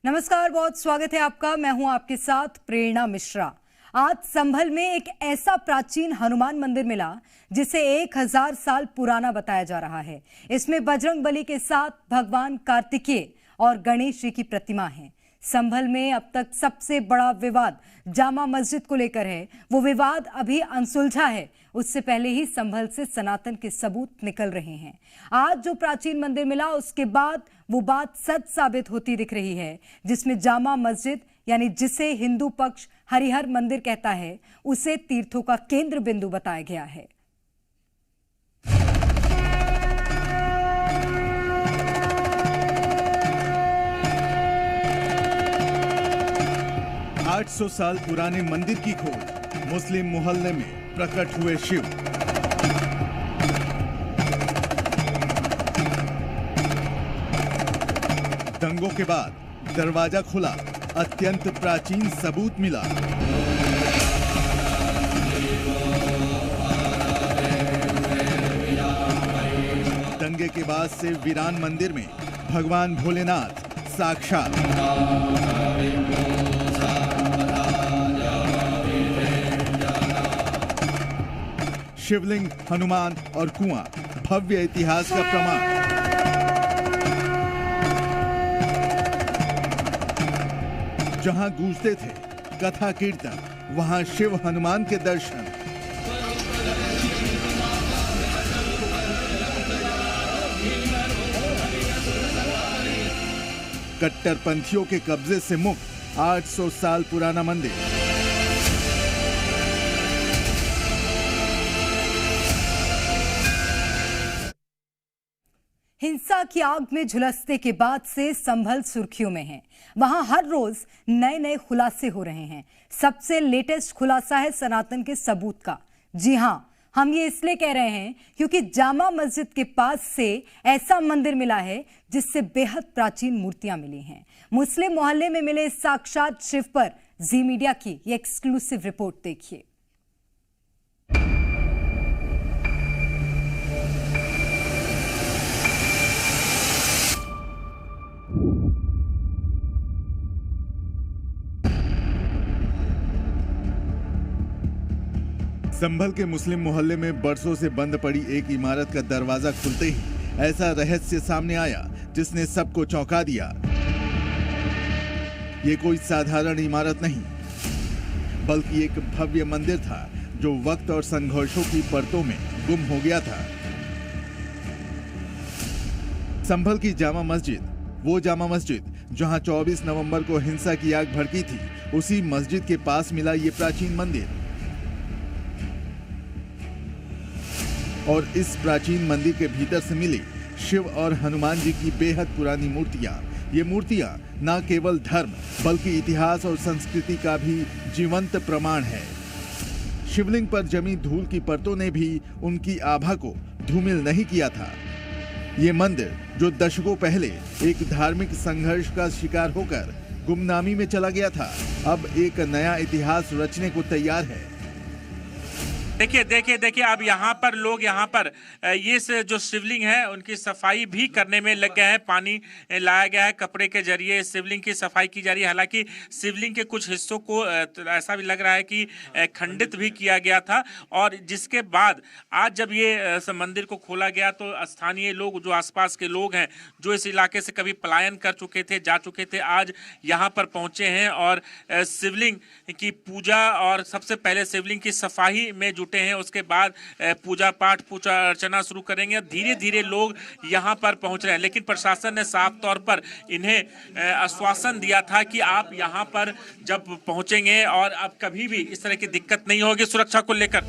नमस्कार, बहुत स्वागत है आपका। मैं हूं आपके साथ प्रेरणा मिश्रा। आज संभल में एक ऐसा प्राचीन हनुमान मंदिर मिला जिसे 1000 साल पुराना बताया जा रहा है। इसमें बजरंग बली के साथ भगवान कार्तिकेय और गणेश जी की प्रतिमा है। संभल में अब तक सबसे बड़ा विवाद जामा मस्जिद को लेकर है। वो विवाद अभी अनसुलझा है। उससे पहले ही संभल से सनातन के सबूत निकल रहे हैं। आज जो प्राचीन मंदिर मिला उसके बाद वो बात सच साबित होती दिख रही है, जिसमें जामा मस्जिद यानी जिसे हिंदू पक्ष हरिहर मंदिर कहता है, उसे तीर्थों का केंद्र बिंदु बताया गया है। 800 साल पुराने मंदिर की खोज। मुस्लिम मोहल्ले में प्रकट हुए शिव। दंगों के बाद दरवाजा खुला, अत्यंत प्राचीन सबूत मिला। दंगे के बाद से वीरान मंदिर में भगवान भोलेनाथ साक्षात। शिवलिंग, हनुमान और कुआं, भव्य इतिहास का प्रमाण। जहां गूंजते थे कथा कीर्तन, वहां शिव हनुमान के दर्शन। कट्टरपंथियों के कब्जे से मुक्त 800 साल पुराना मंदिर। हिंसा की आग में झुलसने के बाद से संभल सुर्खियों में है। वहां हर रोज नए नए खुलासे हो रहे हैं। सबसे लेटेस्ट खुलासा है सनातन के सबूत का। जी हां, हम ये इसलिए कह रहे हैं क्योंकि जामा मस्जिद के पास से ऐसा मंदिर मिला है जिससे बेहद प्राचीन मूर्तियां मिली हैं। मुस्लिम मोहल्ले में मिले साक्षात शिव पर जी मीडिया की ये एक्सक्लूसिव रिपोर्ट देखिए। संभल के मुस्लिम मोहल्ले में बरसों से बंद पड़ी एक इमारत का दरवाजा खुलते ही ऐसा रहस्य सामने आया जिसने सबको चौंका दिया। ये कोई साधारण इमारत नहीं, बल्कि एक भव्य मंदिर था जो वक्त और संघर्षों की परतों में गुम हो गया था। संभल की जामा मस्जिद, वो जामा मस्जिद जहां 24 नवंबर को हिंसा की आग भड़की थी, उसी मस्जिद के पास मिला ये प्राचीन मंदिर। और इस प्राचीन मंदिर के भीतर से मिली शिव और हनुमान जी की बेहद पुरानी मूर्तियां। ये मूर्तियां न केवल धर्म बल्कि इतिहास और संस्कृति का भी जीवंत प्रमाण है। शिवलिंग पर जमी धूल की परतों ने भी उनकी आभा को धूमिल नहीं किया था। ये मंदिर जो दशकों पहले एक धार्मिक संघर्ष का शिकार होकर गुमनामी में चला गया था, अब एक नया इतिहास रचने को तैयार है। देखिए अब यहाँ पर लोग यहाँ पर ये जो शिवलिंग है उनकी सफाई भी करने में लग गए हैं। पानी लाया गया है, कपड़े के जरिए शिवलिंग की सफाई की जा रही है। हालांकि शिवलिंग के कुछ हिस्सों को ऐसा भी लग रहा है कि खंडित भी किया गया था। और जिसके बाद आज जब ये मंदिर को खोला गया तो स्थानीय लोग, जो आसपास के लोग हैं, जो इस इलाके से कभी पलायन कर चुके थे, जा चुके थे, आज यहाँ पर पहुँचे हैं और शिवलिंग की पूजा और सबसे पहले शिवलिंग की सफाई में हैं। उसके बाद पूजा पाठ, पूजा अर्चना शुरू करेंगे। धीरे धीरे लोग यहां पर पहुंच रहे हैं, लेकिन प्रशासन ने साफ तौर पर इन्हें आश्वासन दिया था कि आप यहां पर जब पहुंचेंगे और अब कभी भी इस तरह की दिक्कत नहीं होगी सुरक्षा को लेकर।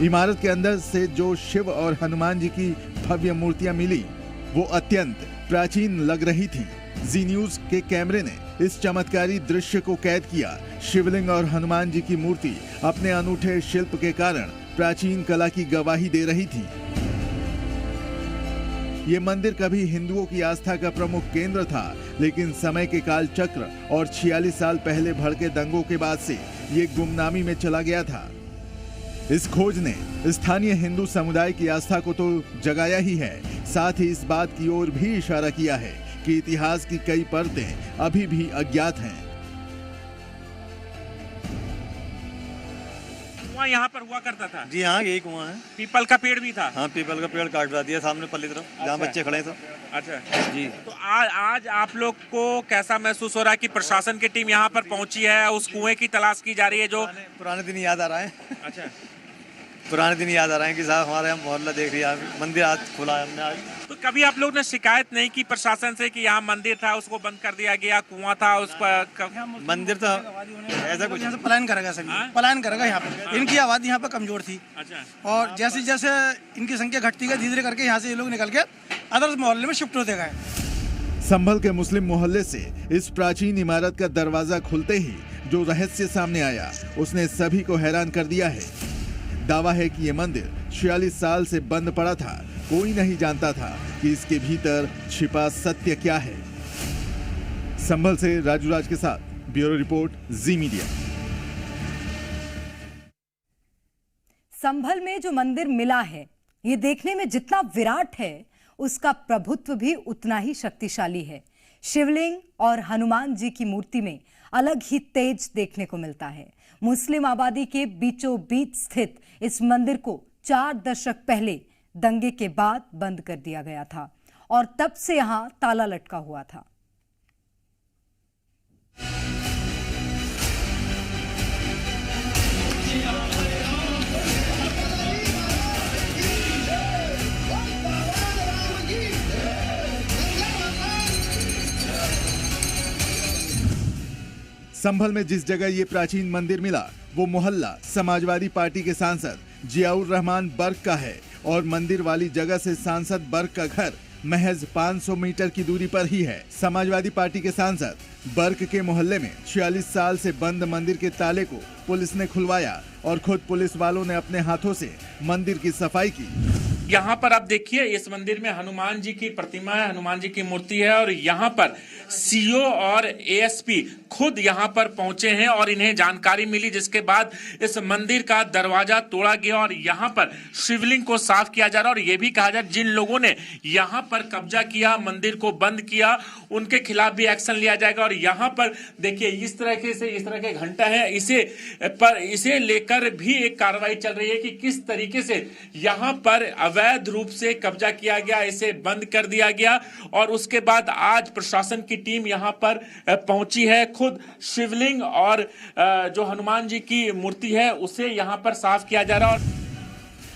इमारत के अंदर से जो शिव और हनुमान जी की भव्य मूर्तियां मिली वो अत्यंत प्राचीन लग रही थी। जी न्यूज के कैमरे ने इस चमत्कारी दृश्य को कैद किया। शिवलिंग और हनुमान जी की मूर्ति अपने अनूठे शिल्प के कारण प्राचीन कला की गवाही दे रही थी। ये मंदिर कभी हिंदुओं की आस्था का प्रमुख केंद्र था, लेकिन समय के काल चक्र और 46 साल पहले भड़के दंगों के बाद से ये गुमनामी में चला गया था। इस खोज ने स्थानीय हिंदू समुदाय की आस्था को तो जगाया ही है, साथ ही इस बात की ओर भी इशारा किया है कि इतिहास की कई परतें अभी भी अज्ञात हैं। कुआं यहाँ पर हुआ करता था? जी हाँ, यही कुआं है। पीपल का पेड़ भी था? हाँ, पीपल का पेड़ काट दिया सामने पल्ली तरफ, जहाँ बच्चे खड़े थे। अच्छा जी। तो आज आप लोग को कैसा महसूस हो रहा है कि प्रशासन की टीम यहाँ पर पहुंची है, उस कुएं की तलाश की जा रही है? जो पुराने दिन याद आ रहा है। अच्छा, पुराने दिन याद आ रहे हैं कि साहब हमारे यहाँ मोहल्ला देख लिया, मंदिर आज खुला है हमने आज। तो कभी आप लोग ने शिकायत नहीं की प्रशासन से कि यहाँ मंदिर था उसको बंद कर दिया गया, कुआं था उस पर? मंदिर तो ऐसा कुछ यहाँ से पलायन करेगा सभी, पलायन करेगा यहाँ पर। इनकी आबादी यहाँ पर कमजोर थी। अच्छा। और जैसे जैसे इनकी संख्या घटती गई, धीरे धीरे करके यहाँ से ये लोग निकल के अदर्स मोहल्ले में शिफ्ट होते गए। संभल के मुस्लिम मोहल्ले से इस प्राचीन इमारत का दरवाजा खुलते ही जो रहस्य सामने आया उसने सभी को हैरान कर दिया है। दावा है कि ये मंदिर 46 साल से बंद पड़ा था। कोई नहीं जानता था कि इसके भीतर छिपा सत्य क्या है। संभल से राजू राज के साथ ब्यूरो रिपोर्ट, जी मीडिया। संभल में जो मंदिर मिला है ये देखने में जितना विराट है उसका प्रभुत्व भी उतना ही शक्तिशाली है। शिवलिंग और हनुमान जी की मूर्ति में अलग ही तेज देखने को मिलता है। मुस्लिम आबादी के बीचों बीच स्थित इस मंदिर को 4 दशक पहले दंगे के बाद बंद कर दिया गया था और तब से यहां ताला लटका हुआ था। संभल में जिस जगह ये प्राचीन मंदिर मिला वो मोहल्ला समाजवादी पार्टी के सांसद जियाउर रहमान बर्क का है और मंदिर वाली जगह से सांसद बर्क का घर महज 500 मीटर की दूरी पर ही है। समाजवादी पार्टी के सांसद बर्क के मोहल्ले में 46 साल से बंद मंदिर के ताले को पुलिस ने खुलवाया और खुद पुलिस वालों ने अपने हाथों से मंदिर की सफाई की। यहाँ पर आप देखिए, इस मंदिर में हनुमान जी की प्रतिमा है, हनुमान जी की मूर्ति है और यहाँ पर सीओ और एएसपी खुद यहाँ पर पहुंचे हैं और इन्हें जानकारी मिली, जिसके बाद इस मंदिर का दरवाजा तोड़ा गया और यहाँ पर शिवलिंग को साफ किया जा रहा है। और ये भी कहा जा रहा है जिन लोगों ने यहाँ पर कब्जा किया, मंदिर को बंद किया, उनके खिलाफ भी एक्शन लिया जाएगा। और यहाँ पर देखिए इस तरह के घंटा है, इसे लेकर भी एक कार्रवाई चल रही है कि किस तरीके से यहाँ पर अवैध रूप से कब्जा किया गया, इसे बंद कर दिया गया। और उसके बाद आज प्रशासन की टीम यहां पर पहुंची है। खुद शिवलिंग और जो हनुमान जी की मूर्ति है उसे यहां पर साफ किया जा रहा है।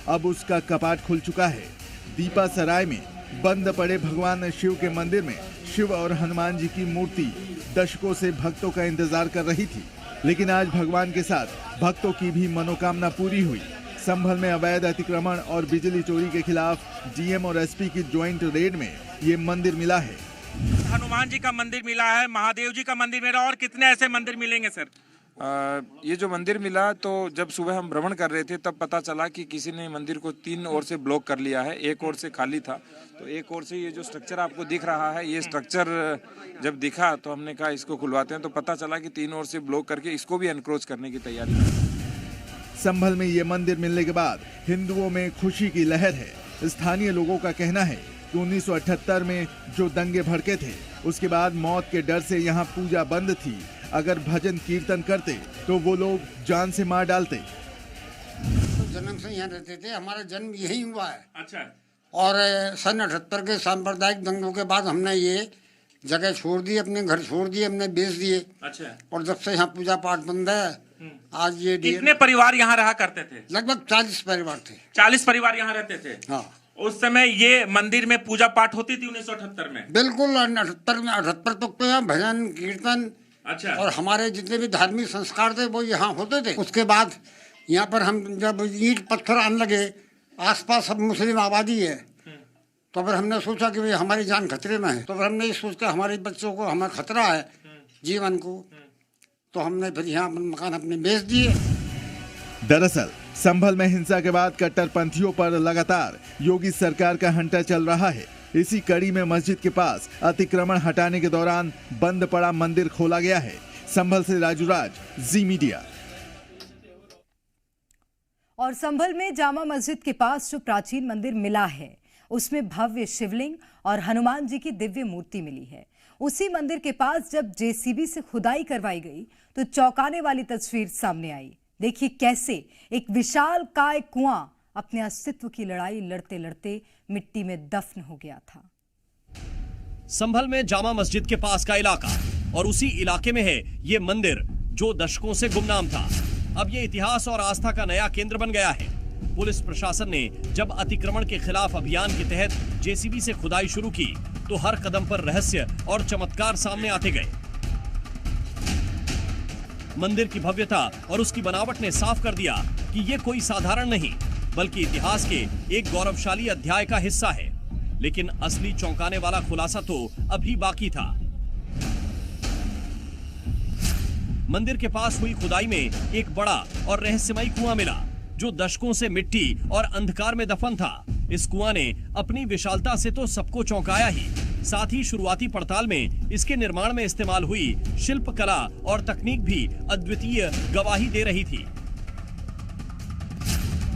अब उसका कपाट खुल चुका है। दीपा सराय में बंद पड़े भगवान शिव के मंदिर में शिव और हनुमान जी की मूर्ति दशकों से भक्तों का इंतजार कर रही थी, लेकिन आज भगवान के साथ भक्तों की भी मनोकामना पूरी हुई। संभल में अवैध अतिक्रमण और बिजली चोरी के खिलाफ डीएम और एसपी की ज्वाइंट रेड में ये मंदिर मिला है। हनुमान जी का मंदिर मिला है, महादेव जी का मंदिर मिला, और कितने ऐसे मंदिर मिलेंगे सर? ये जो मंदिर मिला तो जब सुबह हम भ्रमण कर रहे थे तब पता चला कि किसी ने मंदिर को 3 ओर से ब्लॉक कर लिया है। एक ओर से खाली था, तो एक ओर से ये जो स्ट्रक्चर आपको दिख रहा है, ये स्ट्रक्चर जब दिखा तो हमने कहा इसको खुलवाते हैं। तो पता चला कि 3 ओर से ब्लॉक करके इसको भी एनक्रोच करने की तैयारी है। संभल में ये मंदिर मिलने के बाद हिंदुओं में खुशी की लहर है। स्थानीय लोगों का कहना है कि 1978 में जो दंगे भड़के थे उसके बाद मौत के डर से यहाँ पूजा बंद थी। अगर भजन कीर्तन करते तो वो लोग जान से मार डालते। जन्म से यहाँ रहते थे, हमारा जन्म यही हुआ है। अच्छा। और सन 78 के सांप्रदायिक दंगों के बाद हमने ये जगह छोड़ दी, अपने घर छोड़ दिए, हमने बेच दिए। अच्छा। और जब से यहाँ पूजा पाठ बंद है, आज ये कितने परिवार यहाँ रहा करते थे? लगभग 40 परिवार थे। 40 परिवार यहाँ रहते थे? हाँ। उस समय ये मंदिर में पूजा पाठ होती थी 1978 में? बिल्कुल, 78 तक तो यहाँ भजन कीर्तन, अच्छा, और हमारे जितने भी धार्मिक संस्कार थे वो यहाँ होते थे। उसके बाद यहाँ पर हम जब ईंट पत्थर आने लगे, आसपास सब मुस्लिम आबादी है, तो फिर हमने सोचा कि भाई हमारी जान खतरे में है। तो फिर हमने ये सोच के हमारे बच्चों को हमें खतरा है जीवन को, तो हमने फिर यहाँ मकान अपने बेच दिए। दरअसल संभल में हिंसा के बाद कट्टरपंथियों पर लगातार योगी सरकार का हंटर चल रहा है। इसी कड़ी में मस्जिद के पास अतिक्रमण हटाने के दौरान बंद पड़ा मंदिर खोला गया है। संभल से राजू राज, जी मीडिया। और संभल में जामा मस्जिद के पास जो प्राचीन मंदिर मिला है उसमें भव्य शिवलिंग और हनुमान जी की दिव्य मूर्ति मिली है। उसी मंदिर के पास जब जेसीबी से खुदाई करवाई गई तो चौंकाने वाली तस्वीर सामने आई। देखिए कैसे एक विशालकाय कुआं अपने अस्तित्व की लड़ाई लड़ते लड़ते मिट्टी में दफन हो गया था। संभल में जामा मस्जिद के पास का इलाका और उसी इलाके में है ये मंदिर जो दशकों से गुमनाम था। अब ये इतिहास और आस्था का नया केंद्र बन गया है। पुलिस प्रशासन ने जब अतिक्रमण के खिलाफ अभियान के तहत जेसीबी से खुदाई शुरू की तो हर कदम पर रहस्य और चमत्कार सामने आते गए। मंदिर की भव्यता और उसकी बनावट ने साफ कर दिया कि ये कोई साधारण नहीं बल्कि इतिहास के एक गौरवशाली अध्याय का हिस्सा है। लेकिन असली चौंकाने वाला खुलासा तो अभी बाकी था। मंदिर के पास हुई खुदाई में एक बड़ा और रहस्यमयी कुआं मिला जो दशकों से मिट्टी और अंधकार में दफन था। इस कुआं ने अपनी विशालता से तो सबको चौंकाया ही, साथ ही शुरुआती पड़ताल में इसके निर्माण में इस्तेमाल हुई शिल्प कला और तकनीक भी अद्वितीय गवाही दे रही थी।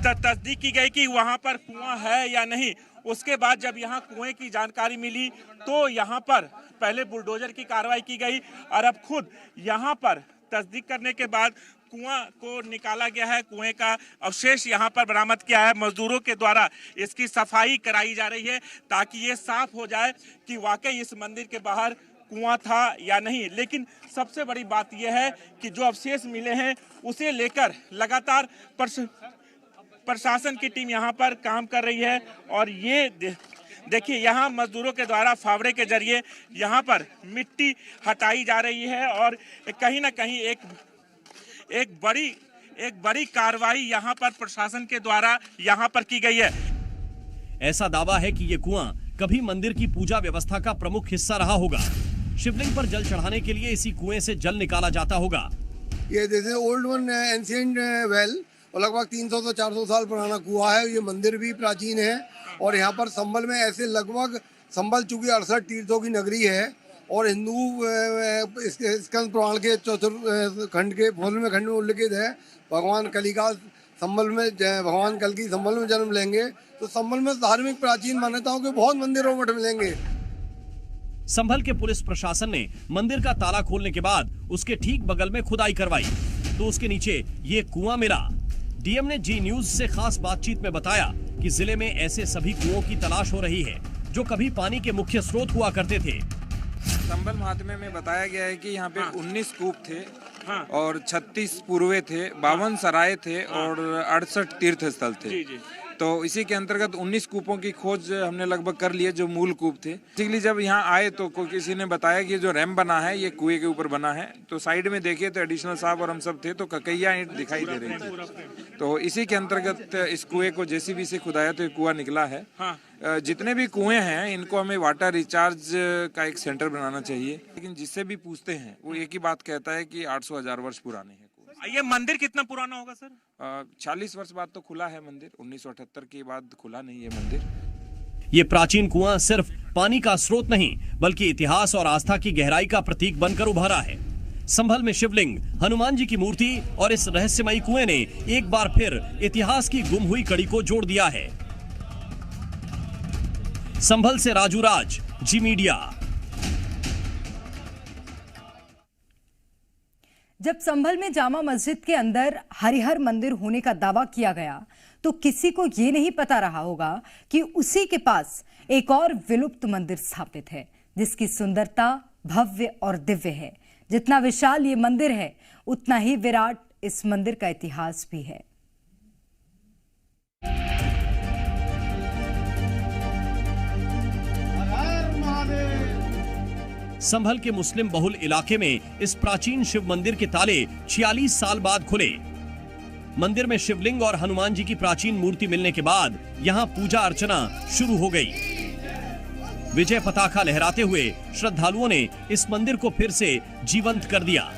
तस्दीक की गई कि वहां पर कुआं है या नहीं। उसके बाद जब यहाँ कुएं की जानकारी मिली तो यहाँ पर पहले बुलडोजर की कार्रवाई की गई और अब खुद यहाँ पर तस्दीक करने के बाद कुआं को निकाला गया है। कुएं का अवशेष यहाँ पर बरामद किया है। मजदूरों के द्वारा इसकी सफाई कराई जा रही है ताकि ये साफ हो जाए कि वाकई इस मंदिर के बाहर कुआं था या नहीं। लेकिन सबसे बड़ी बात यह है कि जो अवशेष मिले हैं उसे लेकर लगातार प्रशासन की टीम यहाँ पर काम कर रही है। और ये देखिए यहाँ मजदूरों के द्वारा फावड़े के जरिए यहाँ पर मिट्टी हटाई जा रही है और कहीं ना कहीं एक बड़ी कार्रवाई यहाँ पर प्रशासन के द्वारा यहाँ पर की गई है। ऐसा दावा है कि ये कुआं कभी मंदिर की पूजा व्यवस्था का प्रमुख हिस्सा रहा होगा। शिवलिंग पर जल चढ़ाने के लिए इसी कुएं से जल निकाला जाता होगा। ये जैसे ओल्ड वन एंशिएंट वेल और लगभग 300 से 400 साल पुराना कुआं है। ये मंदिर भी प्राचीन है और यहाँ पर संभल में ऐसे लगभग संभल चूंकि 68 तीर्थों की नगरी है और हिंदू स्कंद पुराण के चौथे खंड के 16वें खंड में उल्लिखित है भगवान कली का संभल में भगवान कल की संभल में जन्म लेंगे तो संभल में धार्मिक प्राचीन मान्यताओं के बहुत मंदिर और मठ मिलेंगे। संभल के पुलिस प्रशासन ने मंदिर का ताला खोलने के बाद उसके ठीक बगल में खुदाई करवाई तो उसके नीचे ये कुआं मिला। डीएम ने जी न्यूज से खास बातचीत में बताया कि जिले में ऐसे सभी कुओं की तलाश हो रही है जो कभी पानी के मुख्य स्रोत हुआ करते थे। संभल महात्म्य में बताया गया है कि यहाँ पे 19 कूप थे और 36 पूर्वे थे, 52 सराय थे और 68 तीर्थ स्थल थे। तो इसी के अंतर्गत 19 कूपों की खोज हमने लगभग कर लिए जो मूल कूप थे। बेसिकली जब यहाँ आए तो किसी ने बताया कि जो रैम्प बना है ये कुएं के ऊपर बना है। तो साइड में देखे तो एडिशनल साहब और हम सब थे तो ककैया ईंट दिखाई दे रही थी। तो इसी के अंतर्गत इस कुएं को जेसीबी से खुदाया तो ये कुआं निकला है। जितने भी कुएं हैं इनको हमें वाटर रिचार्ज का एक सेंटर बनाना चाहिए। लेकिन जिससे भी पूछते हैं वो एक ही बात कहता है कि 800,000 वर्ष पुराने हैं। ये मंदिर कितना पुराना होगा सर? 40 वर्ष बाद तो खुला है मंदिर। 1978 के बाद खुला नहीं है मंदिर। ये प्राचीन कुआं सिर्फ पानी का स्रोत नहीं बल्कि इतिहास और आस्था की गहराई का प्रतीक बनकर उभरा है। संभल में शिवलिंग, हनुमान जी की मूर्ति और इस रहस्यमयी कुएं ने एक बार फिर इतिहास की गुम हुई कड़ी को जोड़ दिया है। संभल से राजू राज, जी मीडिया। जब संभल में जामा मस्जिद के अंदर हरिहर मंदिर होने का दावा किया गया तो किसी को यह नहीं पता रहा होगा कि उसी के पास एक और विलुप्त मंदिर स्थापित है जिसकी सुंदरता भव्य और दिव्य है। जितना विशाल ये मंदिर है उतना ही विराट इस मंदिर का इतिहास भी है। संभल के मुस्लिम बहुल इलाके में इस प्राचीन शिव मंदिर के ताले 46 साल बाद खुले। मंदिर में शिवलिंग और हनुमान जी की प्राचीन मूर्ति मिलने के बाद यहां पूजा अर्चना शुरू हो गई। विजय पताका लहराते हुए श्रद्धालुओं ने इस मंदिर को फिर से जीवंत कर दिया।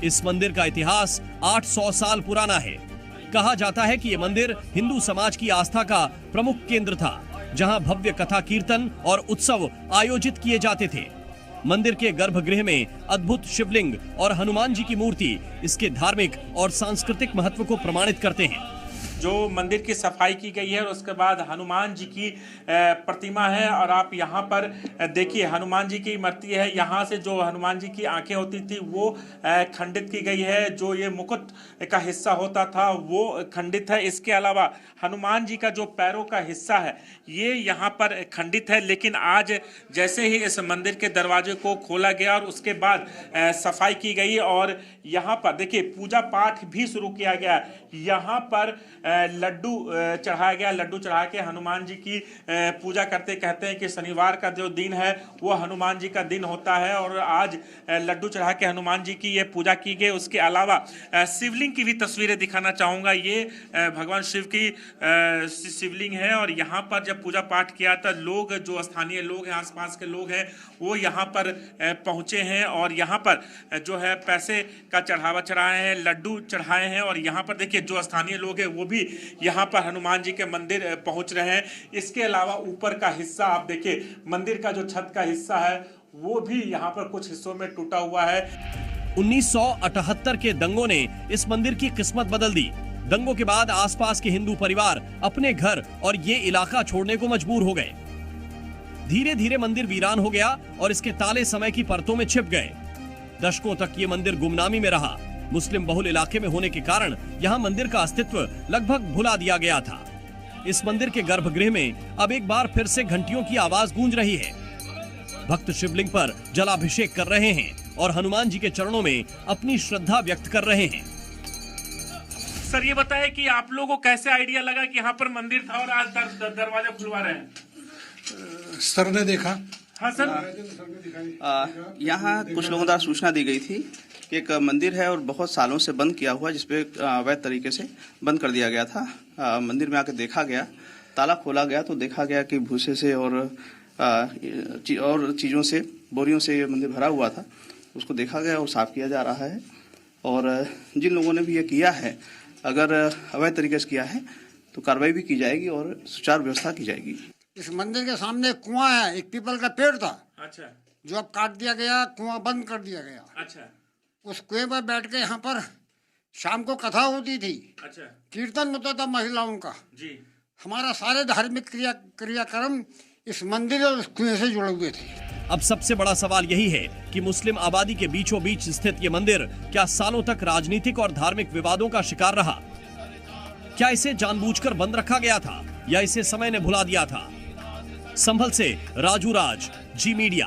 इस मंदिर का इतिहास 800 साल पुराना है। कहा जाता है कि यह मंदिर हिंदू समाज की आस्था का प्रमुख केंद्र था, जहां भव्य कथा कीर्तन और उत्सव आयोजित किए जाते थे। मंदिर के गर्भगृह में अद्भुत शिवलिंग और हनुमान जी की मूर्ति इसके धार्मिक और सांस्कृतिक महत्व को प्रमाणित करते हैं। जो मंदिर की सफाई की गई है और उसके बाद हनुमान जी की प्रतिमा है। और आप यहाँ पर देखिए हनुमान जी की मूर्ति है। यहाँ से जो हनुमान जी की आंखें होती थी वो खंडित की गई है, जो ये मुकुट का हिस्सा होता था वो खंडित है। इसके अलावा हनुमान जी का जो पैरों का हिस्सा है ये यहाँ पर खंडित है। लेकिन आज जैसे ही इस मंदिर के दरवाजे को खोला गया और उसके बाद सफाई की गई और यहाँ पर देखिए पूजा पाठ भी शुरू किया गया। यहाँ पर लड्डू चढ़ाया गया। लड्डू चढ़ा के हनुमान जी की पूजा करते, कहते हैं कि शनिवार का जो दिन है वो हनुमान जी का दिन होता है और आज लड्डू चढ़ा के हनुमान जी की ये पूजा की गई। उसके अलावा शिवलिंग की भी तस्वीरें दिखाना चाहूँगा। ये भगवान शिव की शिवलिंग है और यहाँ पर जब पूजा पाठ किया था लोग, जो स्थानीय लोग हैं, आसपास के लोग हैं, वो यहाँ पर पहुँचे हैं और यहाँ पर जो है पैसे का चढ़ावा चढ़ाए हैं, लड्डू चढ़ाए हैं। और यहाँ पर देखिए जो स्थानीय लोग हैं वो भी यहाँ पर हनुमान जी के मंदिर पहुँच रहे हैं। इसके अलावा ऊपर का हिस्सा आप देखिए, मंदिर का जो छत का हिस्सा है वो भी यहाँ पर कुछ हिस्सों में टूटा हुआ है। 1978 के दंगों ने इस मंदिर की किस्मत बदल दी। दंगों के बाद आसपास के हिंदू परिवार अपने घर और ये इलाका छोड़ने को मजबूर हो गए। धीरे धीरे मंदिर वीरान हो गया और इसके ताले समय की परतों में छिप गए। दशकों तक ये मंदिर गुमनामी में रहा। मुस्लिम बहुल इलाके में होने के कारण यहाँ मंदिर का अस्तित्व लगभग भुला दिया गया था। इस मंदिर के गर्भगृह में अब एक बार फिर से घंटियों की आवाज गूंज रही है। भक्त शिवलिंग पर जलाभिषेक कर रहे हैं और हनुमान जी के चरणों में अपनी श्रद्धा व्यक्त कर रहे हैं। सर ये बताएं कि आप लोगों को कैसे आइडिया लगा कि यहाँ पर मंदिर था और आज दरवाजा खुलवा रहे हैं? सर ने देखा। हाँ सर, यहाँ कुछ लोगों द्वारा सूचना दी गई थी कि एक मंदिर है और बहुत सालों से बंद किया हुआ, जिसपे अवैध तरीके से बंद कर दिया गया था। मंदिर में आकर देखा गया, ताला खोला गया तो देखा गया कि भूसे से और चीज़ों से, बोरियों से ये मंदिर भरा हुआ था। उसको देखा गया और साफ किया जा रहा है। और जिन लोगों ने भी ये किया है, अगर अवैध तरीके से किया है तो कार्रवाई भी की जाएगी और सुचारू व्यवस्था की जाएगी। इस मंदिर के सामने एक कुआं है, एक पीपल का पेड़ था। अच्छा। जो अब काट दिया गया, कुआं बंद कर दिया गया। अच्छा। उस कुएं पर बैठ के यहाँ पर शाम को कथा होती थी। अच्छा। कीर्तन होता था महिलाओं का। जी। हमारा सारे धार्मिक क्रियाक्रम इस मंदिर और इस कुएं से जुड़े हुए थे। अब सबसे बड़ा सवाल यही है कि मुस्लिम आबादी के बीचों बीच स्थित ये मंदिर क्या सालों तक राजनीतिक और धार्मिक विवादों का शिकार रहा? क्या इसे जानबूझकर बंद रखा गया था या इसे समय ने भुला दिया था? संभल से राजू राज, जी मीडिया।